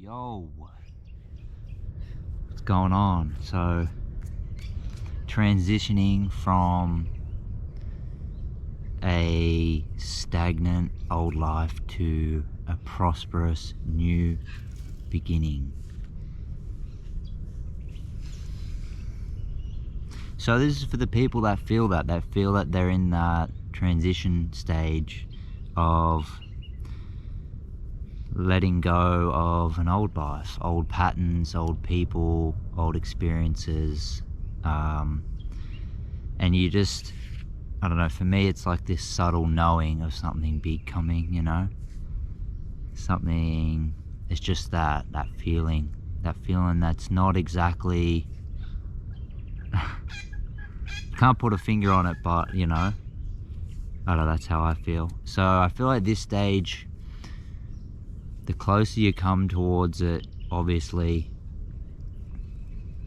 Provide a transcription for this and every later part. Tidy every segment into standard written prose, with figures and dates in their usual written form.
Yo, what's going on? So, transitioning from a stagnant old life to a prosperous new beginning. So this is for the people that feel that they're in that transition stage of letting go of an old life, old patterns, old people, old experiences, and you just, I don't know, for me it's like this subtle knowing of something big coming, you know? Something, it's just that feeling that's not exactly, can't put a finger on it, but you know, I don't know, that's how I feel. So I feel like this stage, the closer you come towards it, obviously,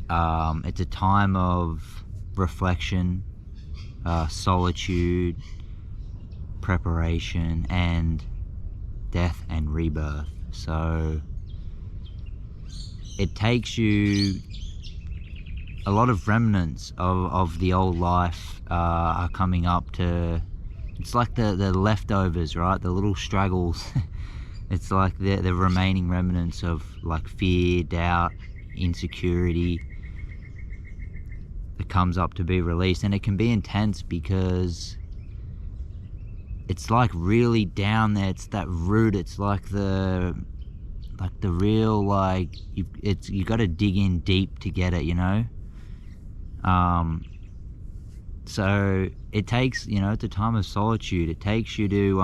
it's a time of reflection, solitude, preparation, and death and rebirth. So it takes you, a lot of remnants of the old life are coming up to, it's like the leftovers, right? The little struggles. It's like the remaining remnants of like fear, doubt, insecurity that comes up to be released. And it can be intense because it's like really down there. It's that root. It's like the real, like, you got to dig in deep to get it, you know? So it takes, you know, it's a time of solitude. It takes you to,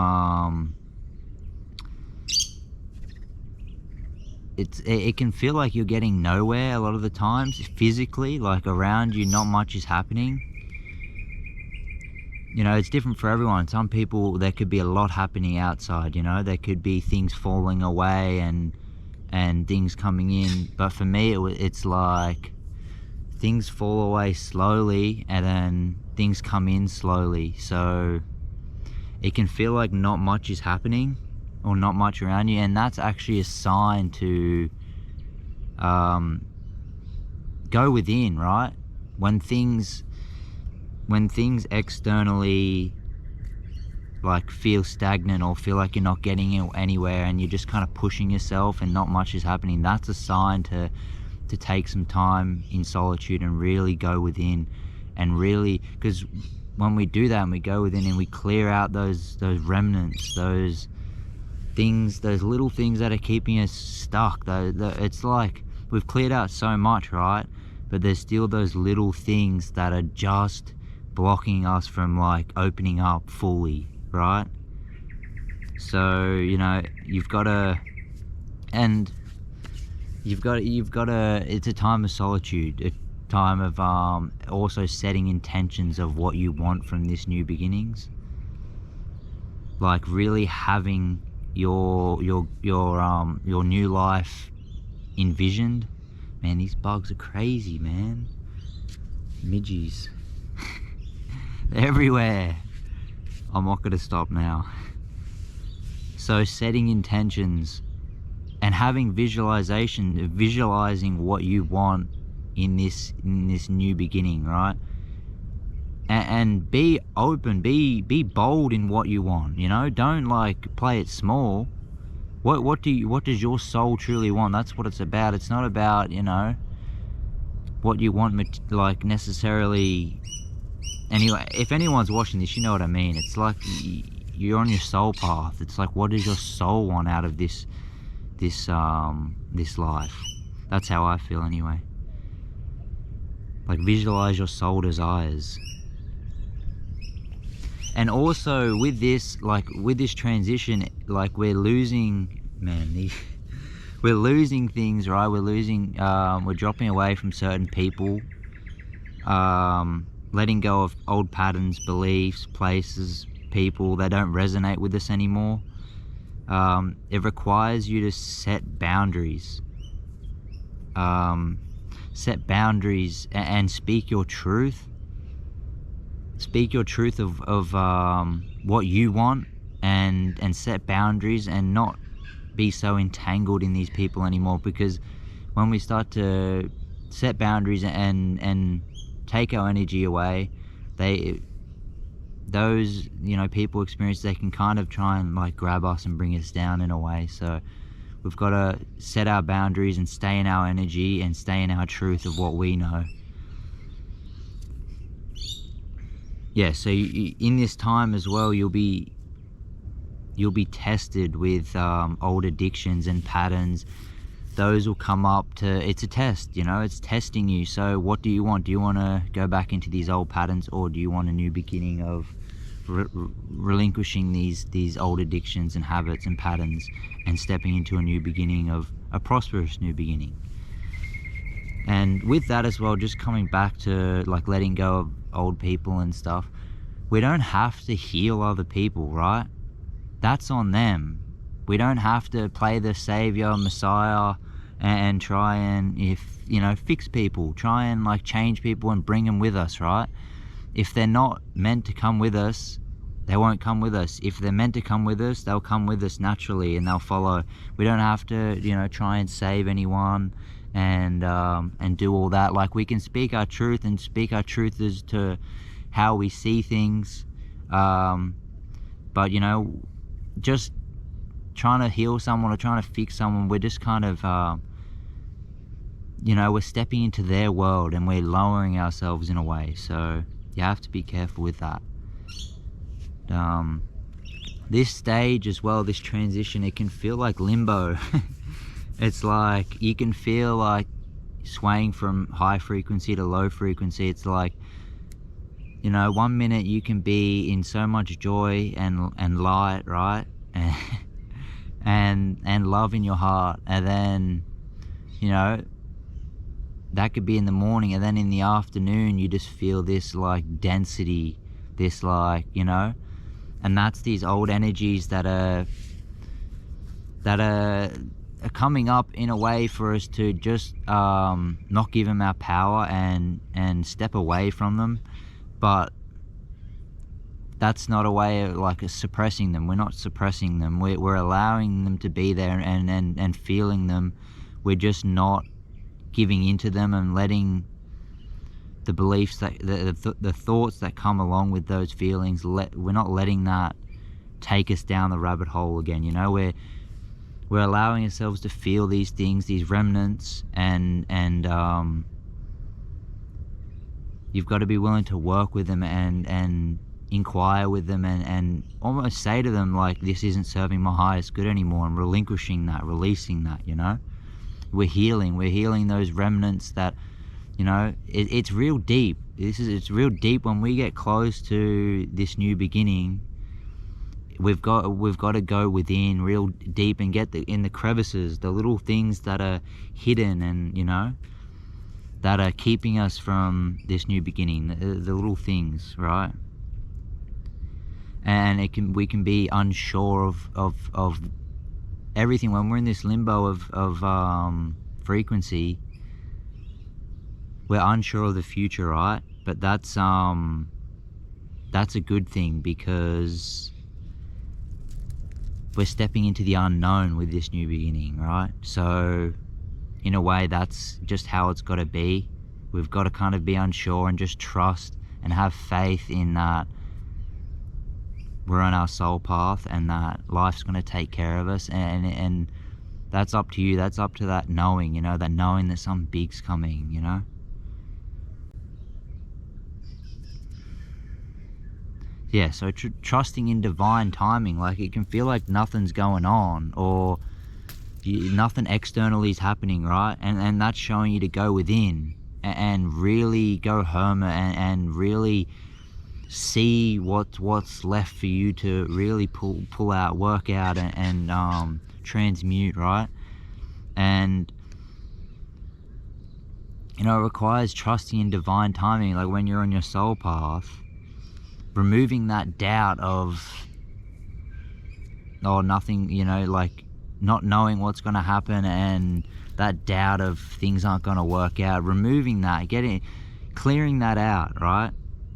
it can feel like you're getting nowhere a lot of the times, physically, like around you not much is happening. You know, it's different for everyone. Some people, there could be a lot happening outside, you know, there could be things falling away and things coming in. But for me, it's like things fall away slowly and then things come in slowly. So it can feel like not much is happening or not much around you, and that's actually a sign to go within, right? When things externally like feel stagnant or feel like you're not getting anywhere and you're just kind of pushing yourself and not much is happening, that's a sign to take some time in solitude and really go within. And really, because when we do that and we go within and we clear out those remnants, those things, those little things that are keeping us stuck, it's like we've cleared out so much, right? But there's still those little things that are just blocking us from like opening up fully, right? So, you know, you've got to, it's a time of solitude, a time of also setting intentions of what you want from this new beginnings, like really having your new life envisioned. Man, these bugs are crazy, man. Midgies. They're everywhere. I'm not gonna stop now. So setting intentions and having visualizing what you want in this new beginning, right? And be open, be bold in what you want, you know? Don't like play it small. What does your soul truly want? That's what it's about. It's not about, you know, what you want, like, necessarily. Anyway, if anyone's watching this, you know what I mean. It's like you're on your soul path. It's like, what does your soul want out of this life? That's how I feel anyway. Like, visualize your soul desires. And also with this transition, like, we're losing, man, we're losing things, right? We're dropping away from certain people, letting go of old patterns, beliefs, places, people that don't resonate with us anymore. It requires you to set boundaries. Set boundaries and speak your truth. Speak your truth of what you want, and set boundaries, and not be so entangled in these people anymore, because when we start to set boundaries and take our energy away, those people experience, they can kind of try and like grab us and bring us down in a way. So we've got to set our boundaries and stay in our energy and stay in our truth of what we know. Yeah, so in this time as well, you'll be tested with old addictions and patterns. Those will come up it's a test, it's testing you. So what do you want? Do you want to go back into these old patterns, or do you want a new beginning of relinquishing these old addictions and habits and patterns and stepping into a new beginning, of a prosperous new beginning? And with that as well, just coming back to like letting go of old people and stuff, we don't have to heal other people, right? That's on them. We don't have to play the savior, messiah, and try and fix people, try and like change people and bring them with us, right? If they're not meant to come with us, they won't come with us. If they're meant to come with us, they'll come with us naturally and they'll follow. We don't have to try and save anyone and do all that. Like, we can speak our truth and speak our truth as to how we see things, but just trying to heal someone or trying to fix someone, we're just kind of we're stepping into their world and we're lowering ourselves in a way. So you have to be careful with that. This stage as well, this transition, it can feel like limbo. It's like you can feel like swaying from high frequency to low frequency. It's like, 1 minute you can be in so much joy and light, right? and love in your heart, and then that could be in the morning, and then in the afternoon you just feel this like density, this like and that's these old energies that are coming up in a way for us to just not give them our power and step away from them. But that's not a way of like suppressing them. We're not suppressing them. We're allowing them to be there and feeling them. We're just not giving into them and letting the beliefs that the thoughts that come along with those feelings, we're not letting that take us down the rabbit hole again. We're allowing ourselves to feel these things, these remnants, and you've got to be willing to work with them and inquire with them and almost say to them like, this isn't serving my highest good anymore, and relinquishing that, releasing that. We're healing those remnants that it's real deep. It's real deep. When we get close to this new beginning, we've got to go within real deep and get in the crevices, the little things that are hidden and that are keeping us from this new beginning, the little things, right? And we can be unsure of everything when we're in this limbo of frequency. We're unsure of the future, right? But that's a good thing, because we're stepping into the unknown with this new beginning, right? So in a way, that's just how it's got to be. We've got to kind of be unsure and just trust and have faith in that we're on our soul path and that life's going to take care of us, and that's up to you. That's up to that knowing, that knowing that something big's coming, Yeah, so trusting in divine timing. Like, it can feel like nothing's going on, or nothing externally is happening, right? And that's showing you to go within and really go hermit and really see what's left for you to really pull out, work out, and transmute, right? And it requires trusting in divine timing. Like, when you're on your soul path, removing that doubt of nothing, like not knowing what's going to happen, and that doubt of things aren't going to work out, removing that, clearing that out, right?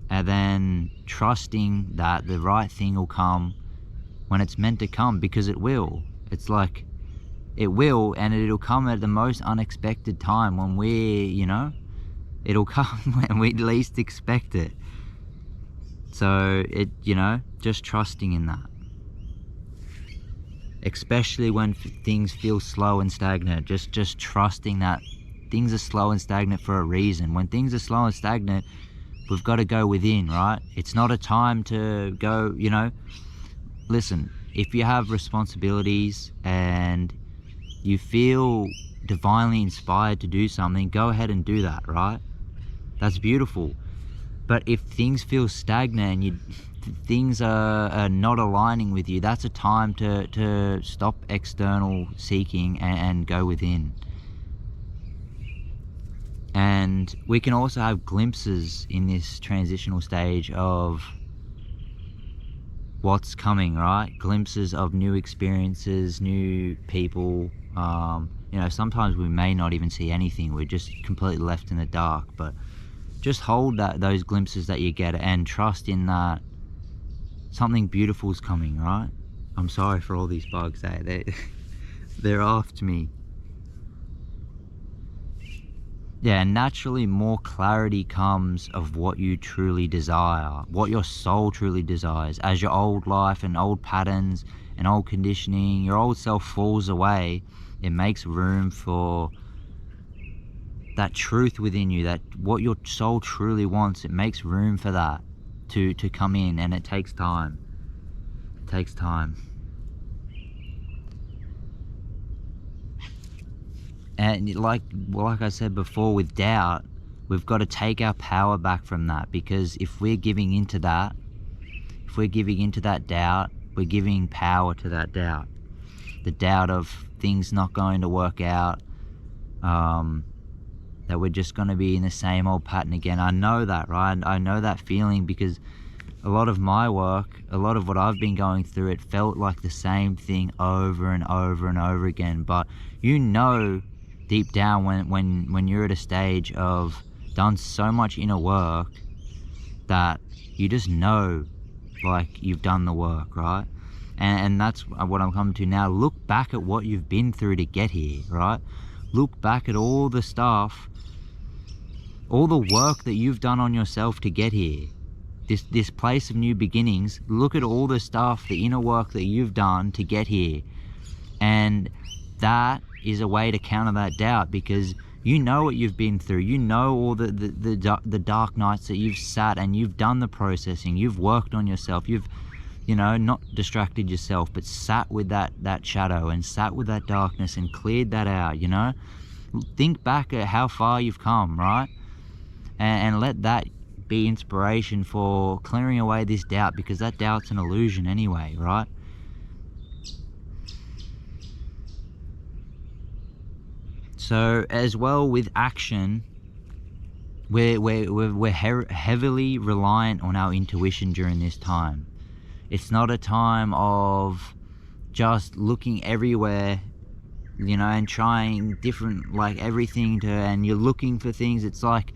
And then trusting that the right thing will come when it's meant to come, because it will. It's like It will, and it'll come at the most unexpected time when it'll come when we least expect it. So just trusting in that. Especially when things feel slow and stagnant, just trusting that things are slow and stagnant for a reason. When things are slow and stagnant, we've got to go within, right? It's not a time to go, listen, if you have responsibilities and you feel divinely inspired to do something, go ahead and do that, right? That's beautiful. But if things feel stagnant and things are not aligning with you, that's a time to stop external seeking and go within. And we can also have glimpses in this transitional stage of what's coming, right? Glimpses of new experiences, new people. Sometimes we may not even see anything. We're just completely left in the dark. But just hold those glimpses that you get and trust in that something beautiful is coming, right? I'm sorry for all these bugs. They're after me. Yeah, and naturally more clarity comes of what you truly desire, what your soul truly desires. As your old life and old patterns and old conditioning, your old self falls away, it makes room for that truth within you, that what your soul truly wants. It makes room for that to come in, and it takes time. It takes time. And like I said before, with doubt, we've got to take our power back from that, because if we're giving into that doubt, we're giving power to that doubt. The doubt of things not going to work out, that we're just going to be in the same old pattern again. I know that, right? I know that feeling, because a lot of my work, a lot of what I've been going through, it felt like the same thing over and over and over again. But deep down, when you're at a stage of done so much inner work, that you just know, like, you've done the work, right? And that's what I'm coming to now. Look back at what you've been through to get here, right? Look back at all the stuff, all the work that you've done on yourself to get here. This place of new beginnings. Look at all the stuff, the inner work that you've done to get here. And that is a way to counter that doubt, because you know what you've been through. You know all the dark nights that you've sat and you've done the processing. You've worked on yourself. You've not distracted yourself, but sat with that shadow and sat with that darkness and cleared that out. Think back at how far you've come, right? And let that be inspiration for clearing away this doubt, because that doubt's an illusion anyway, right? So as well with action, we're heavily reliant on our intuition during this time. It's not a time of just looking everywhere, and trying different, like, everything and you're looking for things. It's like,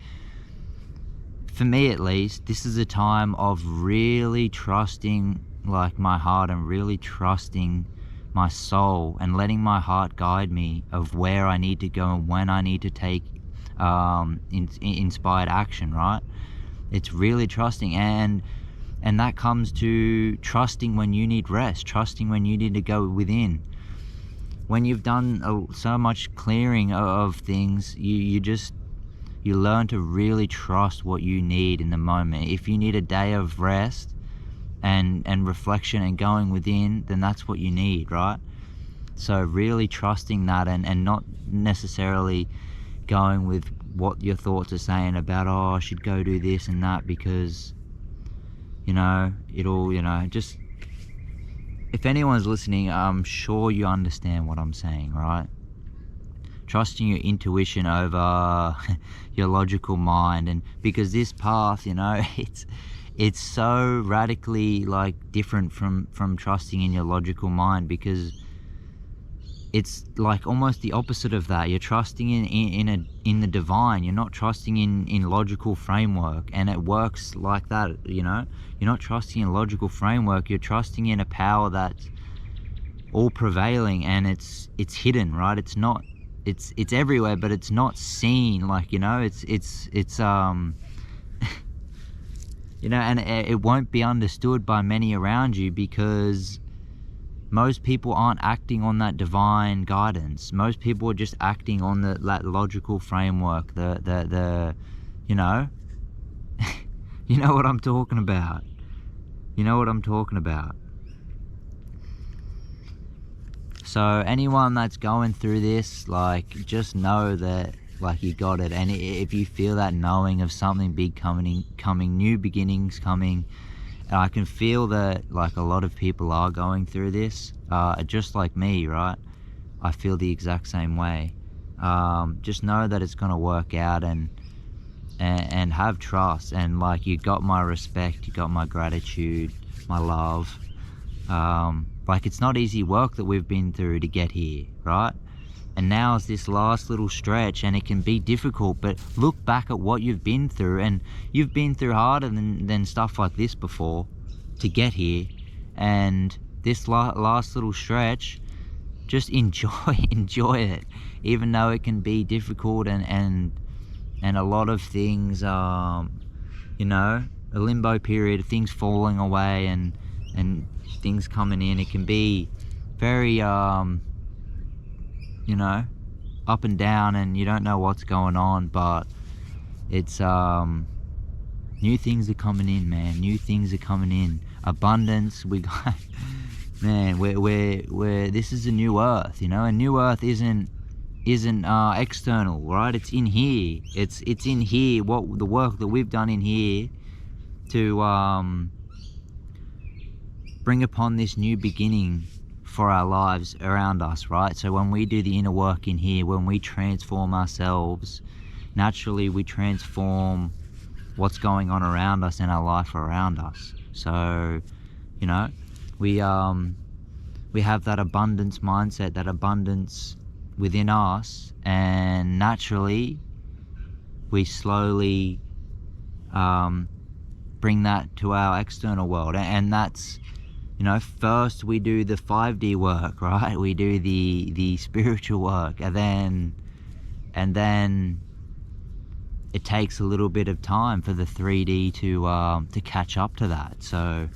for me at least, this is a time of really trusting, like, my heart, and really trusting my soul, and letting my heart guide me of where I need to go and when I need to take inspired action, right? It's really trusting, and that comes to trusting when you need rest, trusting when you need to go within. When you've done so much clearing of things, you learn to really trust what you need in the moment. If you need a day of rest and reflection and going within, then that's what you need, right? So really trusting that, and not necessarily going with what your thoughts are saying about, I should go do this and that, because just, if anyone's listening, I'm sure you understand what I'm saying, right? Trusting your intuition over your logical mind. And because this path, it's so radically, like, different from trusting in your logical mind, because it's like almost the opposite of that. You're trusting in the divine. You're not trusting in logical framework, and it works like that. You're not trusting in logical framework. You're trusting in a power that's all prevailing, and it's hidden, right? It's not, it's everywhere, but it's not seen, like, you know, it's you know, and it won't be understood by many around you, because most people aren't acting on that divine guidance. Most people are just acting on that logical framework, the you know, you know what I'm talking about. You know what I'm talking about. So anyone that's going through this, like, just know that, like, you got it. And if you feel that knowing of something big coming, new beginnings coming, and I can feel that, like, a lot of people are going through this, just like me, right? I feel the exact same way. Just know that it's gonna work out, and have trust, and, like, you got my respect, you got my gratitude, my love. Like, it's not easy work that we've been through to get here, right? And now it's this last little stretch, and it can be difficult, but look back at what you've been through, and you've been through harder than stuff like this before to get here. And this last little stretch, just enjoy it, even though it can be difficult, and a lot of things, you know, a limbo period, things falling away, and things coming in. It can be very, you know, up and down, and you don't know what's going on, but it's, new things are coming in, man. New things are coming in. Abundance, we got, man, we're this is a new earth, you know. And new earth isn't external, right? It's in here. It's in here, what the work that we've done in here to bring upon this new beginning for our lives around us, right? So when we do the inner work in here, when we transform ourselves, naturally we transform what's going on around us and our life around us. So, you know, we have that abundance mindset, that abundance within us, and naturally we slowly bring that to our external world. And that's, you know, first we do the 5D work, right? We do the spiritual work, and then it takes a little bit of time for the 3D to catch up to that. So,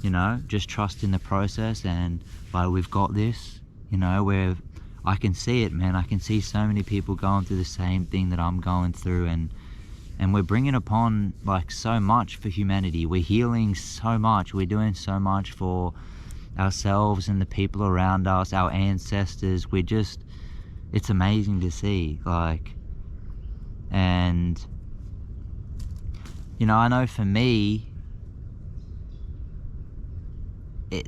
you know, just trust in the process, and, like, we've got this, you know, where I can see it, man. I can see so many people going through the same thing that I'm going through, and we're bringing upon, like, so much for humanity. We're healing so much. We're doing so much for ourselves and the people around us, our ancestors. It's amazing to see, like, and, you know, I know for me,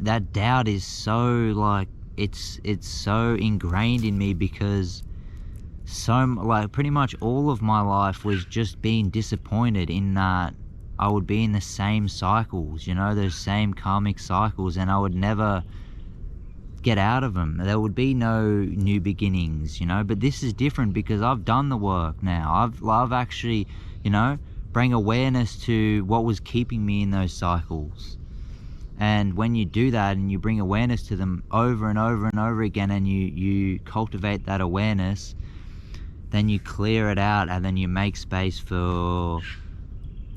that doubt is so, like, it's so ingrained in me, because like, pretty much all of my life was just being disappointed in that I would be in the same cycles, you know, those same karmic cycles, and I would never get out of them. There would be no new beginnings, you know. But this is different, because I've done the work now. I've actually, you know, bring awareness to what was keeping me in those cycles. And when you do that, and you bring awareness to them over and over and over again, and you cultivate that awareness, then you clear it out, and then you make space for,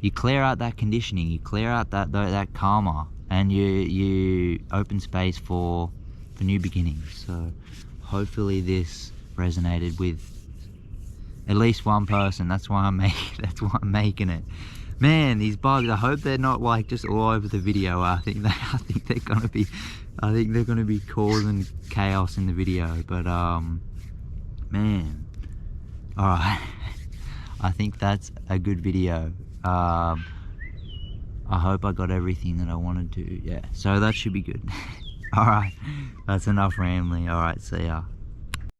you clear out that conditioning, you clear out that karma, and you open space for new beginnings. So hopefully this resonated with at least one person. That's why I'm making it. Man, these bugs, I hope they're not, like, just all over the video. I think they're gonna be causing chaos in the video. But man, all right. I think that's a good video. I hope I got everything that I wanted to. Yeah, so that should be good. All right, that's enough rambling. All right, see ya.